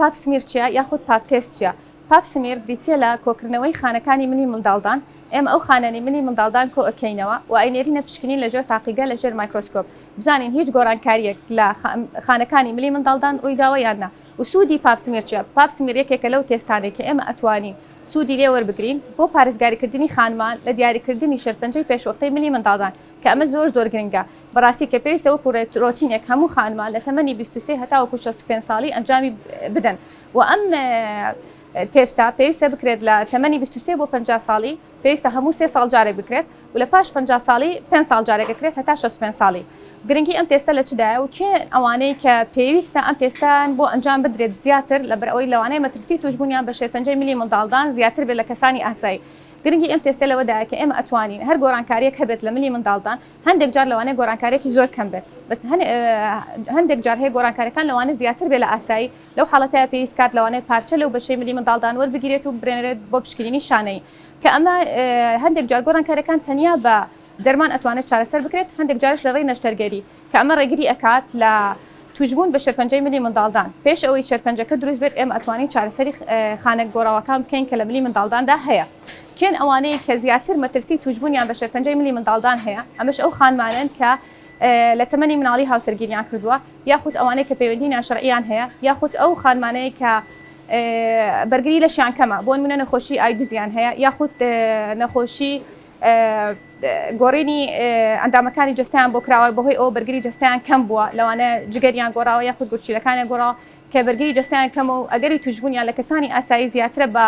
پاپ سمیر چیە یاخود پاپ تێست چیە؟ پاپ سمیر بریتە لە کۆکردنەوەی خانەکانی منی منداڵدان. ئێمە ئەو خانەی منی منداڵدان کۆ ئەەکەینەوە و ئاینێرینە پشکنین لەژێر تاقیگە لەژێر مایکرۆسکۆپ بزانین هیچ گۆڕانکاریەک لە خانەکانی ملی منداڵدان ڕوویداوە یاننا. و سوودی پاپ سمیر چیە؟ پاپ سمیر یەکێکە لەو تێستانێک کە ئێمە ئەتوانین سوودی لێ وەربگرین بۆ پارێزگاریکردنی خانمان لە دیاریکردنی شەرپەنجەی پێشوەختەی ملی منداڵدان کە ئەمە زۆر گرنگە. بەڕاستی کە پێویستە وەکو ڕۆتینێک هەموو خانمان لە تەمەنی 23 هەتا وەکو 65 ساڵی ئەنجامی بدەن و ئەم تێستا پێویستە بکرێت لە تەمەنی 23 بۆ 50 ساڵی پێویستە هەموو 3 ساڵ جارێک بکرێت و لە پاش 50 ساڵی 5 ساڵ جارێکەکرێت هەتا 65 ساڵی. گرنگی ئەم تێستە لە چدایە و کێ ئەوانەی کە پێویستە ئەم تێستان بۆ ئەنجام بدرێت زیاتر لەبەر ئەوەی لەوانەیە مەترسی توشبوونیان بە شێرپەنجەی ملی منداڵدان زیاتر بێت لە کەسانی ئاسایی. گرنگی ئەم تێستە لەوەدایە کە ئێمە ئەتوانین هەر گۆڕانکاریەک هەبێت لە ملی منداڵدان هەندێک جار لەوانەیە گۆڕانکاریەکی زۆر کەم بێت بەس هەندێک جار هەیە گۆڕانکاریەکان لەوانە زیاتر بێت لە ئاسایی لەو حاڵەتەیە پێویست کات لەوانەیە پارچە لەو بەشەی ملی منداڵدان وەربگیرێت و برێنرێت بۆ پشکنینی شانەی کە ئەمە هەندێک جار گۆڕانکاریەکان تەنیا بە دەرمان ئەتوانێت چارەسەر بکرێت هەندێک جارش لە ڕێی نەشتەرگەری کە ئەمە ڕێگری ئەکات لە توشبوون بە شەرپەنجەی ملی منداڵدان پێش ئەوەی شەرپەنجەکە دروست بێت ئێمە ئەتوانین چارەسەری خانە گۆڕاوەکان بکەین کە لە ملی منداڵداندا هەیە. کێن ئەوانەیە کە زیاتر مەترسی توشبوونیان بە شەرپەنجەی ملی منداڵدان هەیە ئەمەش ئەو خانمانن کە لە تەمەنی مناڵی هاوسەرگیریان کردووە یاخود ئەوانەیە کە پەیوەندی ناشەرعیان هەیە یاخود ئەو خانمانەیە کە بەرگری لەشیان کەمە بۆ نمونە نەخۆشی ئایدزیان هەیە یاخود نەخۆشی گۆڕینی ئەندامەکانی جستیان بۆ کراوە بەهۆی ئەو بەرگری جستیان کەم بووە لەوانە جگەریان گۆڕاوە یاخود گورچیلەکانیان گۆڕاوە کە بەرگری جستیان کەمە و ئەگەری توشبوونیان لە کەسانی ئاسایی زیاترە بە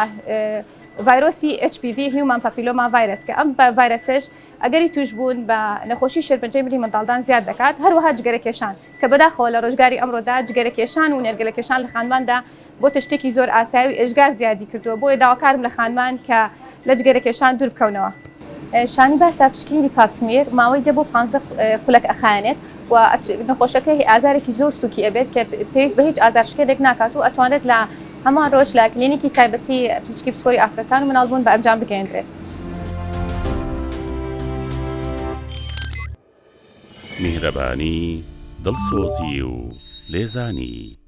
ڤایرۆسی HPV هیومان پاپیلۆما ڤایرس کە ئەم ڤایرسش ئەگەری توشبوون بە نەخۆشی شێرپەنجەی ملی منداڵدان زیاد دەکات هەروەها جگەرەکێشان کە بەداخەوە لە ڕۆژگاری ئەمڕۆدا جگەرەکێشان و نێرگەلەکێشان لە خانماندا بۆ تشتێکی زۆر ئاسایی و ئێژگار زیادی کردووە بۆیە داواکارم لە خانمان کە لە جگەرەکێشان دوور بکەونەوە. شانی باسا پشکنینی پاپ سمیر ماوەی 10 بۆ 15 خولەک ئەخایەنێت و نەخۆشەکەی ئازارێکی زۆر سووکی ئەبێت کە پێویست بە هیچ ئازارشکێنێک ناکات و ئەتوانێت لە هەمان ڕۆژ لە کلینیکی تایبەتی پزیشکی پسپۆری ئافرەتان و مناڵبوون بە ئەنجام بگەێنرێت. میهرەبانی دڵسۆزی و لێزانی